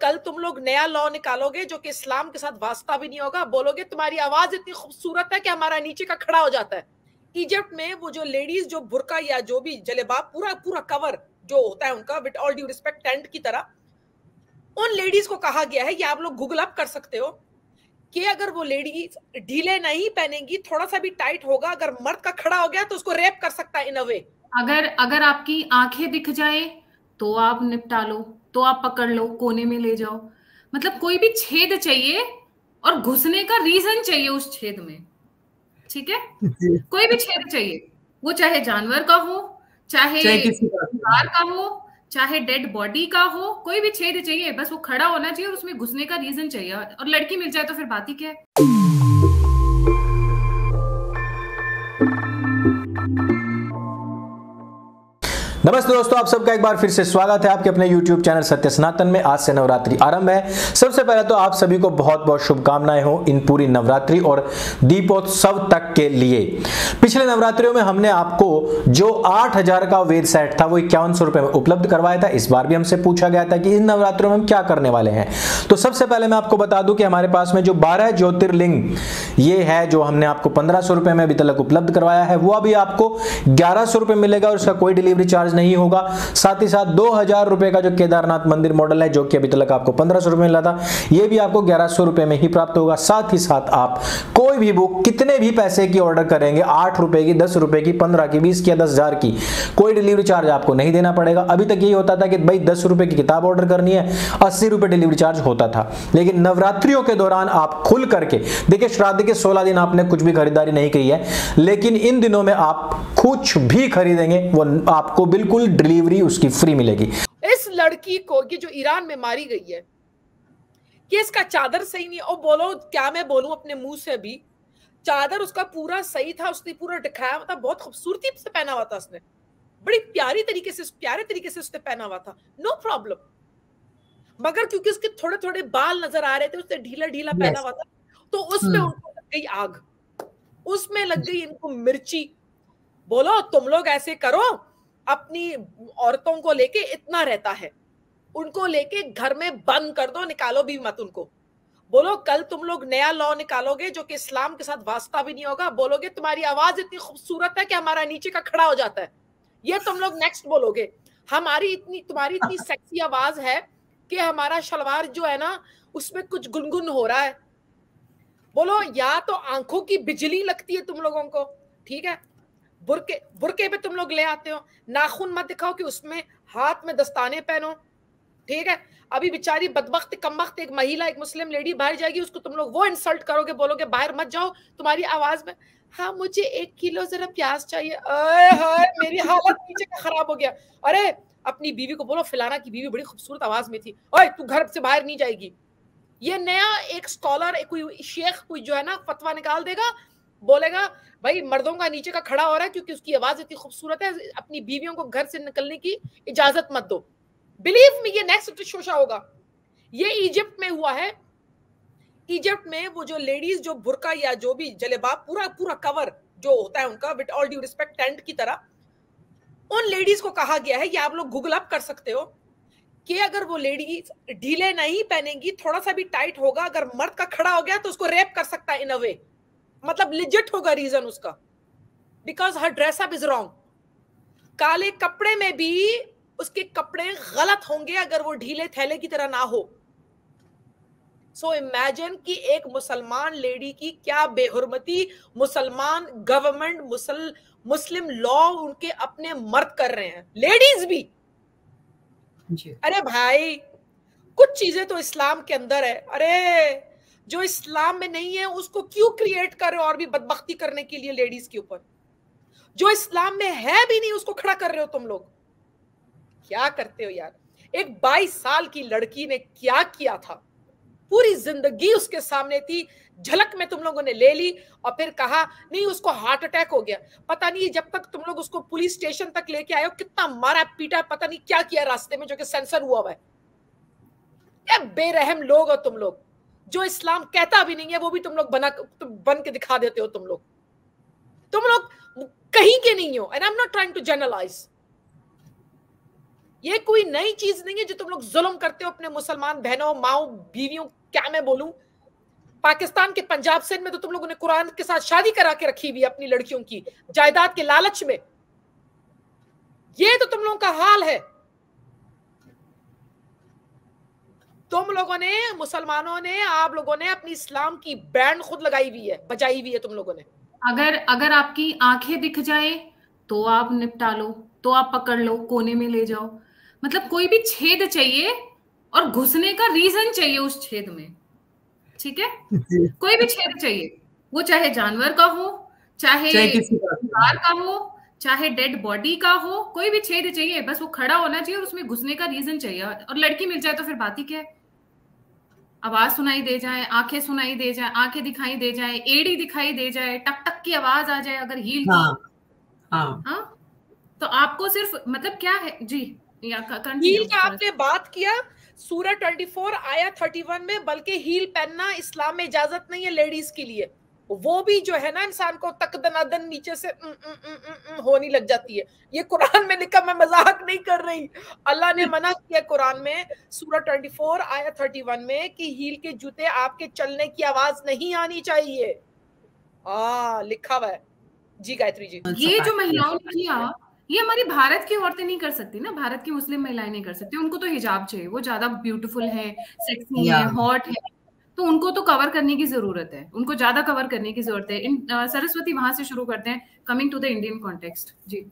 कल तुम लोग नया लॉ निकालोगे जो कि इस्लाम के साथ वास्ता भी नहीं होगा, बोलोगे तुम्हारी आवाज इतनी खूबसूरत है कि हमारा नीचे का खड़ा हो जाता है। इजिप्ट में वो जो लेडीज जो बुरका या जो भी जलेबाब पूरा पूरा कवर जो होता है उनका, with all due respect tent की तरह, उन लेडीज को कहा गया है, ये आप लोग गूगल अप कर सकते हो, कि अगर वो लेडीज ढीले नहीं पहनेंगी, थोड़ा सा भी टाइट होगा, अगर मर्द का खड़ा हो गया तो उसको रेप कर सकता है इन अ वे। अगर आपकी आंखें दिख जाए तो आप निपटा लो, तो आप पकड़ लो, कोने में ले जाओ। मतलब कोई भी छेद चाहिए और घुसने का रीजन चाहिए उस छेद में, ठीक है? कोई भी छेद चाहिए, वो चाहे जानवर का हो, चाहे दीवार का हो, चाहे डेड बॉडी का हो, कोई भी छेद चाहिए, बस वो खड़ा होना चाहिए और उसमें घुसने का रीजन चाहिए। और लड़की मिल जाए तो फिर बात ही क्या है। नमस्ते दोस्तों, आप सबका एक बार फिर से स्वागत है आपके अपने YouTube चैनल सत्य सनातन में। आज से नवरात्रि आरंभ है। सबसे पहले तो आप सभी को बहुत बहुत शुभकामनाएं हो इन पूरी नवरात्रि और दीपोत्सव तक के लिए। पिछले नवरात्रियों में हमने आपको जो 8000 का वेद सेट था वो 5100 रुपए में उपलब्ध करवाया था। इस बार भी हमसे पूछा गया था कि इन नवरात्रियों में हम क्या करने वाले हैं। तो सबसे पहले मैं आपको बता दूं कि हमारे पास में जो 12 ज्योतिर्लिंग ये है, जो हमने आपको 1500 रुपए में अभी तक उपलब्ध करवाया है, वो अभी आपको 1100 रुपए मिलेगा और उसका कोई डिलीवरी चार्ज नहीं होगा। साथ ही साथ 2000 रुपए का जो केदारनाथ मंदिर मॉडल है, जो कि अभी तक आपको 1500 रुपए मिला था, यह भी आपको 1100 रुपए में ही प्राप्त होगा। साथ ही साथ आप कोई भी बुक कितने भी पैसे की ऑर्डर करेंगे, 8 रुपए की, 10 रुपए की, 15 की, 20 की या 10,000 की, कोई डिलीवरी चार्ज आपको नहीं देना पड़ेगा। अभी तक यही होता था कि भाई 10 रुपए की किताब ऑर्डर करनी है, 80 रुपए डिलीवरी चार्ज होता था। लेकिन नवरात्रियों के दौरान आप खुल करके देखिए, श्राद्ध के 16 दिन आपने कुछ भी खरीदारी नहीं की है, लेकिन इन दिनों में आप कुछ भी खरीदेंगे वो आपको बिल्कुल डिलीवरी उसकी फ्री मिलेगी। इस लड़की को ये जो ईरान में मारी गई है, कि इसका चादर सही नहीं, और बोलो क्या मैं बोलूं अपने मुंह से भी, चादर उसका पूरा सही था, उसने पूरा दिखाया हुआ था, बहुत खूबसूरती से पहना हुआ था उसने, बड़ी प्यारे तरीके से उसने पहना हुआ था, नो प्रॉब्लम। मगर क्योंकि उसके थोड़े थोड़े बाल नजर आ रहे थे, उसने ढीला ढीला पहना हुआ था, तो उसमें उनको लग गई आग, उसमें लग गई इनको मिर्ची। बोलो तुम लोग ऐसे करो, अपनी औरतों को लेके इतना रहता है, उनको लेके घर में बंद कर दो, निकालो भी मत उनको। बोलो कल तुम लोग नया लॉ निकालोगे जो कि इस्लाम के साथ वास्ता भी नहीं होगा, बोलोगे तुम्हारी आवाज इतनी खूबसूरत है कि हमारा नीचे का खड़ा हो जाता है। ये तुम लोग नेक्स्ट बोलोगे, तुम्हारी इतनी सेक्सी आवाज है कि हमारा शलवार जो है ना उसमें कुछ गुनगुन हो रहा है। बोलो या तो आंखों की बिजली लगती है तुम लोगों को, ठीक है, बुरके पे तुम लोग ले आते हो, नाखून मत दिखाओ कि उसमें हाथ में दस्ताने पहनो, ठीक है। अभी बेचारी बदबख्त कमबख्त एक महिला, एक मुस्लिम लेडी बाहर जाएगी, उसको तुम लोग वो इंसल्ट करोगे, बोलोगे बाहर मत जाओ, तुम्हारी आवाज में हाँ मुझे 1 किलो जरा प्याज चाहिए, मेरी हालत नीचे का खराब हो गया। अरे अपनी बीवी को बोलो, फिलाना की बीवी बड़ी खूबसूरत आवाज में थी, ओए तू घर से बाहर नहीं जाएगी। ये नया एक स्कॉलर, कोई शेख कोई जो है ना फतवा निकाल देगा, बोलेगा भाई मर्दों का नीचे का खड़ा हो रहा है क्योंकि उसकी आवाज इतनी खूबसूरत है, अपनी बीवियों को घर से निकलने की इजाजत मत दो। बिलीव मी, ये नेक्स्ट शोशा होगा। ये इजिप्ट में हुआ है। इजिप्ट में वो जो लेडीज जो बुरका या जो भी जलेबाब पूरा पूरा कवर जो होता है उनका, with all due respect tent की तरह, उन लेडीज को कहा गया है, ये आप लोग गूगल अप कर सकते हो, कि अगर वो लेडीज ढीले नहीं पहनेंगी, थोड़ा सा भी टाइट होगा, अगर मर्द का खड़ा हो गया तो उसको रेप कर सकता है इन अ वे। मतलब लिजिट होगा रीजन उसका, because her dress up is wrong. काले कपड़े में भी उसके कपड़े गलत होंगे अगर वो ढीले थैले की तरह ना हो। सो इमेजिन कि एक मुसलमान लेडी की क्या बेहुरमती मुसलमान गवर्नमेंट, मुस्लिम लॉ उनके अपने मर्द कर रहे हैं, लेडीज भी। अरे भाई कुछ चीजें तो इस्लाम के अंदर है, अरे जो इस्लाम में नहीं है उसको क्यों क्रिएट कर रहे हो और भी बदबख्ती करने के लिए लेडीज के ऊपर। जो इस्लाम में है भी नहीं उसको खड़ा कर रहे हो तुम लोग, क्या करते हो यार। एक 22 साल की लड़की ने क्या किया था, पूरी जिंदगी उसके सामने थी, झलक में तुम लोगों ने ले ली और फिर कहा नहीं उसको हार्ट अटैक हो गया। पता नहीं जब तक तुम लोग उसको पुलिस स्टेशन तक लेके आए हो कितना मारा पीटा, पता नहीं क्या किया रास्ते में जो कि सेंसर हुआ हुआ है। क्या बेरहम लोग हो तुम लोग, जो इस्लाम कहता भी नहीं है वो भी तुम लोग बन के दिखा देते हो। तुम लोग कहीं के नहीं हो, and I am not trying to generalise. ये कोई नई चीज नहीं है जो तुम लोग जुल्म करते हो अपने मुसलमान बहनों, माओ, बीवियों, क्या मैं बोलूं। पाकिस्तान के पंजाब सिंध में तो तुम लोगों ने कुरान के साथ शादी करा के रखी हुई अपनी लड़कियों की जायदाद के लालच में। ये तो तुम लोगों का हाल है। तुम लोगों ने, मुसलमानों ने, आप लोगों ने अपनी इस्लाम की बैंड खुद लगाई हुई है, बजाई हुई है तुम लोगों ने। अगर आपकी आंखें दिख जाए तो आप निपटा लो, तो आप पकड़ लो, कोने में ले जाओ। मतलब कोई भी छेद चाहिए और घुसने का रीजन चाहिए उस छेद में, ठीक है। कोई भी छेद चाहिए, वो चाहे जानवर का हो, चाहे दीवार का हो, चाहे डेड बॉडी का हो, कोई भी छेद चाहिए, बस वो खड़ा होना चाहिए और उसमें घुसने का रीजन चाहिए। और लड़की मिल जाए तो फिर बात ही क्या है। आवाज सुनाई दे जाए, आंखें सुनाई दे जाए, आंखें दिखाई दे जाए, एड़ी दिखाई दे जाए, टक टक की आवाज आ जाए अगर हील हाँ, तो आपको सिर्फ मतलब क्या है जी, हील का आपने बात किया सूरह 24 आयत 31 में, बल्कि हील पहनना इस्लाम में इजाजत नहीं है लेडीज के लिए। वो भी जो है ना इंसान को तकदनादन नीचे से होने लग जाती है। ये कुरान में लिखा, मैं मजाक नहीं कर रही। अल्लाह ने मना किया कुरान में सूरह 24 आयत 31 में कि हील के जूते आपके चलने की आवाज नहीं आनी चाहिए। लिखा हुआ है जी गायत्री जी। ये जो महिलाओं ने किया, ये हमारी भारत की औरतें नहीं कर सकती ना, भारत की मुस्लिम महिलाएं नहीं कर सकती। उनको तो हिजाब चाहिए, वो ज्यादा ब्यूटीफुल है, सेक्सी है, हॉट है, तो उनको तो कवर करने की जरूरत है, उनको ज्यादा कवर करने की जरूरत है। सरस्वती वहां से शुरू करते हैं, coming to the Indian context जी।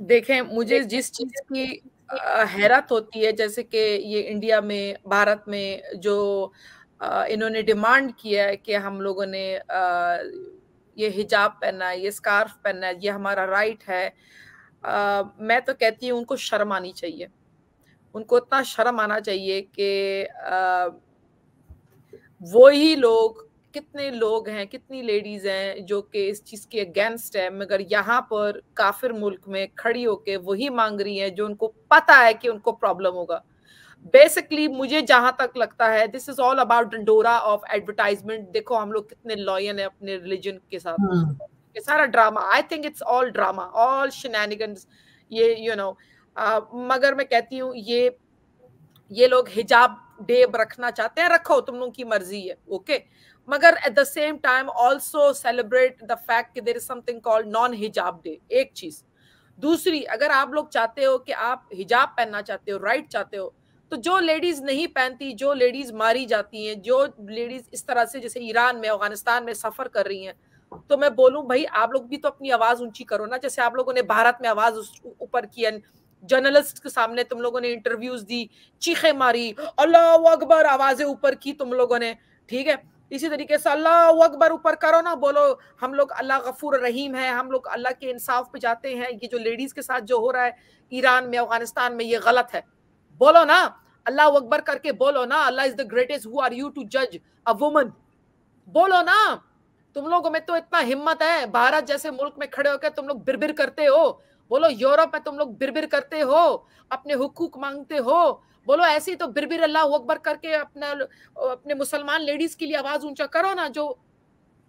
देखें, मुझे जिस चीज की हैरत होती है, जैसे कि ये इंडिया में, भारत में जो इन्होंने डिमांड किया है कि हम लोगों ने ये हिजाब पहनना है, ये स्कार्फ पहनना है, ये हमारा राइट है। मैं तो कहती हूँ उनको शर्म आनी चाहिए। उनको इतना शर्म आना चाहिए कि वो ही लोग, कितने लोग हैं, कितनी लेडीज हैं जो कि इस चीज के अगेंस्ट है, मगर यहाँ पर काफिर मुल्क में खड़ी होके वही मांग रही हैं जो उनको पता है कि उनको प्रॉब्लम होगा। बेसिकली मुझे जहां तक लगता है this is all about dandora of advertisement. देखो हम लोग कितने लॉयल हैं अपने रिलीजन के साथ, ये सारा drama, I think it's all drama, all shenanigans, ये यू नो। मगर मैं कहती हूँ ये लोग हिजाब डे रखना चाहते हैं, रखो, तुम लोगों की मर्जी है, ओके। मगर at the same time also celebrate the fact कि there is something called non hijab day, एक चीज। दूसरी, अगर आप लोग चाहते हो कि आप हिजाब पहनना चाहते हो, राइट चाहते हो, तो जो लेडीज नहीं पहनती, जो लेडीज मारी जाती हैं, जो लेडीज इस तरह से जैसे ईरान में, अफगानिस्तान में सफर कर रही हैं, तो मैं बोलूं भाई आप लोग भी तो अपनी आवाज ऊंची करो ना। जैसे आप लोगों ने भारत में आवाज ऊपर की, जर्नलिस्ट के सामने तुम लोगों ने इंटरव्यूज दी, चीखे मारी, अल्लाह अकबर, आवाजें ऊपर की तुम लोगों ने, ठीक है। इसी तरीके से अल्लाह अकबर ऊपर करो ना, बोलो हम लोग अल्लाह गफूर रहीम है, हम लोग अल्लाह के इंसाफ पे जाते हैं, ये जो लेडीज के साथ जो हो रहा है ईरान में, अफगानिस्तान में, ये गलत है। बोलो ना, अल्लाह अकबर करके बोलो ना, Allah is the greatest, who are you to जज अ वुमन, बोलो ना। तुम लोगों में तो इतना हिम्मत है, भारत जैसे मुल्क में खड़े होकर तुम लोग बिरबिर करते हो। बोलो यूरोप में तुम लोग बिरबिर करते हो, अपने हुकूक मांगते हो, बोलो ऐसे ही तो बिरबिर अल्लाह अकबर करके अपने मुसलमान लेडीज के लिए आवाज ऊंचा करो ना। जो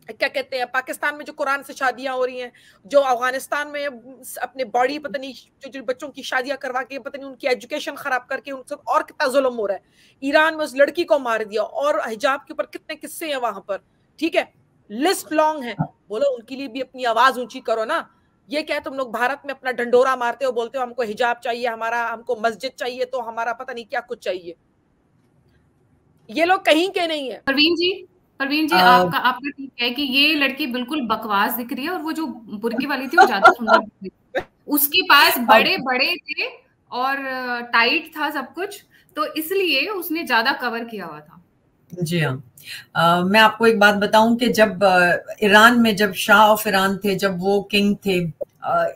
क्या कहते हैं, पाकिस्तान में जो कुरान से शादियां हो रही हैं, जो अफगानिस्तान में अपने बॉडी पता नहीं जो बच्चों की शादियां करवा के पता नहीं उनकी एजुकेशन खराब करके उनसे और कितना जुल्म हो रहा है। ईरान में उस लड़की को मार दिया, और हिजाब के ऊपर कितने किस्से हैं वहां पर, ठीक है, लिस्ट लॉन्ग है। बोलो उनके लिए भी अपनी आवाज ऊंची करो ना। ये क्या है, तुम लोग भारत में अपना डंडोरा मारते हो, बोलते हो हमको हिजाब चाहिए, हमको मस्जिद चाहिए, तो हमारा पता नहीं क्या कुछ चाहिए। ये लोग कहीं के नहीं है। परवीन जी आपका ठीक है कि ये लड़की बिल्कुल बकवास दिख रही है, और वो जो बुर्की वाली थी वो ज्यादा सुंदर दिख रही है। उसके पास बड़े बड़े थे और टाइट था सब कुछ, तो इसलिए उसने ज्यादा कवर किया हुआ था। जी हाँ, मैं आपको एक बात बताऊं कि जब ईरान में, जब शाह ऑफ ईरान थे, जब वो किंग थे,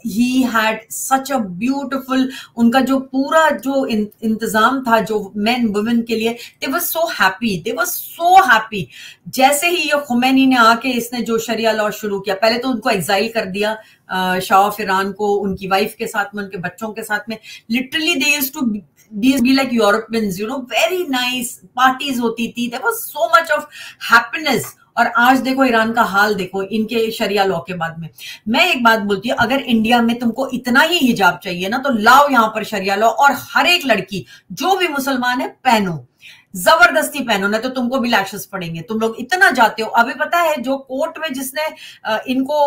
he had such a beautiful, उनका जो पूरा जो इंतजाम था जो मेन वुमेन के लिए, दे वर सो हैप्पी। जैसे ही ये खुमैनी ने आके इसने जो शरिया लॉ शुरू किया, पहले तो उनको एग्जाइल कर दिया शाह ऑफ ईरान को, उनकी वाइफ के साथ में, उनके बच्चों के साथ में, literally they used to these be like Europeans, you know, very nice parties होती थी, there was so much of happiness. और आज देखो ईरान का हाल देखो इनके शरिया लॉ के बाद में। मैं एक बात बोलती हूँ, अगर इंडिया में तुमको इतना ही हिजाब चाहिए ना तो लाओ यहाँ पर शरिया लॉ, और हर एक लड़की जो भी मुसलमान है पहनो, जबरदस्ती पहनो, ना तो तुमको भी लैशेस पड़ेंगे। तुम लोग इतना जाते हो। अभी पता है जो कोर्ट में जिसने इनको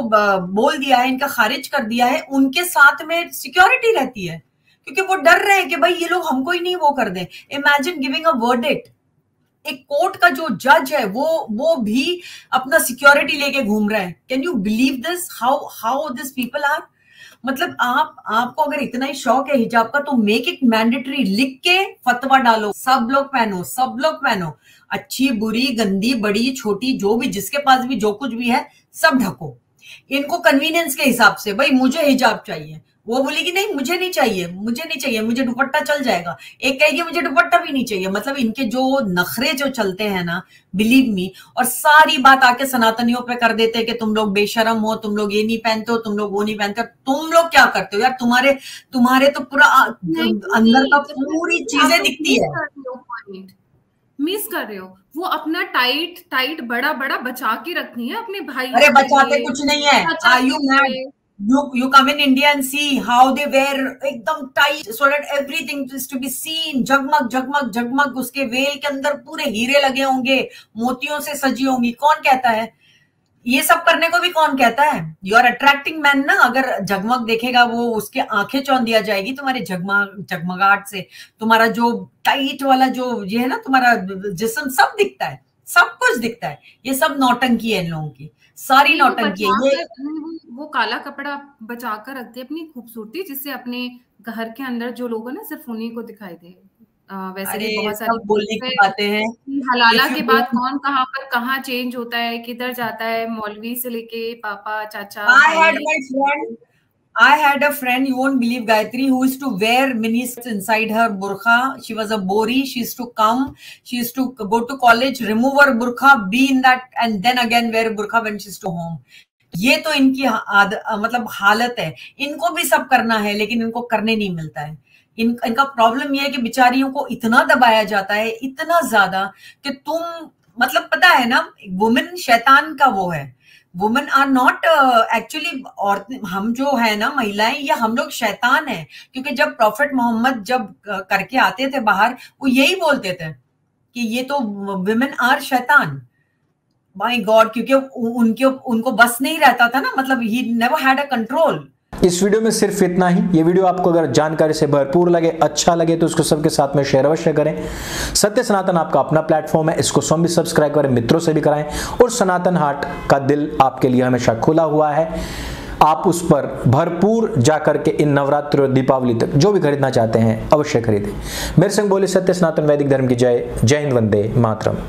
बोल दिया है, इनका खारिज कर दिया है, उनके साथ में सिक्योरिटी रहती है, क्योंकि वो डर रहे हैं कि भाई ये लोग हमको ही नहीं वो कर दें। Imagine giving a verdict. एक कोर्ट का जो जज है वो भी अपना सिक्योरिटी लेके घूम रहा है। Can you believe this, how this people are. मतलब आपको अगर इतना ही शौक है हिजाब का तो मेक इट मैंडेटरी, लिख के फतवा डालो, सब लोग पहनो, सब लोग पहनो, अच्छी बुरी गंदी बड़ी छोटी जो भी जिसके पास भी जो कुछ भी है सब ढको। इनको कन्वीनियंस के हिसाब से, भाई मुझे हिजाब चाहिए, वो बोलेगी नहीं मुझे नहीं चाहिए, मुझे नहीं चाहिए, मुझे दुपट्टा चल जाएगा, एक कहेगी मुझे दुपट्टा भी नहीं चाहिए। मतलब इनके जो नखरे जो चलते हैं ना, बिलीव मी, और सारी बात आके सनातनियों पे कर देते हैं कि तुम लोग बेशरम हो, तुम लोग ये नहीं पहनते हो, तुम लोग वो नहीं पहनते हो। तुम लोग क्या करते हो यार, तुम्हारे तो पूरा अंदर का पूरी चीजें दिखती है। मिस कर रहे हो, वो अपना टाइट बड़ा बचा के रखनी है अपने भाई। अरे बचाते कुछ नहीं है, are you mad? You come in India and see how they wear एकदम tight so that everything is to be seen, जगमग जगमग जगमग। उसके वेल के अंदर पूरे हीरे लगे होंगे, मोतियों से सजी होंगी। कौन कहता है ये सब करने को भी? कौन कहता है? यू आर अट्रैक्टिंग मैन ना। अगर जगमग देखेगा वो, उसके आंखें चौंध दिया जाएगी तुम्हारे जगमगाहट से। तुम्हारा जो टाइट वाला जो ये है ना, तुम्हारा जिस्म सब दिखता है, सब कुछ दिखता है। ये सब नौटंकी है इन लोगों की, सारी नौटंकी है। ये वो काला कपड़ा बचा कर रखते हैं अपनी खूबसूरती, जिससे अपने घर के अंदर जो लोग हैं ना सिर्फ उन्हीं को दिखाई दे। वैसे भी बहुत सारी बोलने की बातें हैं। हलाला के बाद कौन कहाँ पर कहाँ चेंज होता है, किधर जाता है, मौलवी से लेके पापा चाचा। I had a friend, you won't believe, Gayatri, who used to wear mini skirts inside her burqa. She was a bori. She used to come, she used to go to college, remove her burqa, be in that, and then again wear burqa when she's to home. ये तो इनकी मतलब हालत है। इनको भी सब करना है लेकिन इनको करने नहीं मिलता है। इनका प्रॉब्लम ये है कि बेचारियों को इतना दबाया जाता है, इतना ज्यादा कि तुम, मतलब पता है ना, वुमेन शैतान का वो है। वुमेन आर नॉट एक्चुअली, और हम जो है ना महिलाएं, या हम लोग शैतान हैं। क्योंकि जब प्रॉफिट मोहम्मद जब करके आते थे बाहर, वो यही बोलते थे कि ये तो वुमेन आर शैतान। माय गॉड, क्योंकि उनको बस नहीं रहता था ना, मतलब he never had a control. इस वीडियो में सिर्फ इतना ही। ये वीडियो आपको अगर जानकारी से भरपूर लगे, अच्छा लगे, तो इसको सबके साथ में शेयर अवश्य करें। सत्य सनातन आपका अपना प्लेटफॉर्म है, इसको स्वयं भी सब्सक्राइब करें, मित्रों से भी कराएं, और सनातन हाट का दिल आपके लिए हमेशा खुला हुआ है। आप उस पर भरपूर जाकर के इन नवरात्रि और दीपावली तक जो भी खरीदना चाहते हैं अवश्य खरीदें। मेरे संग बोले सत्य सनातन वैदिक धर्म की जय। जय हिंद, वंदे मातरम।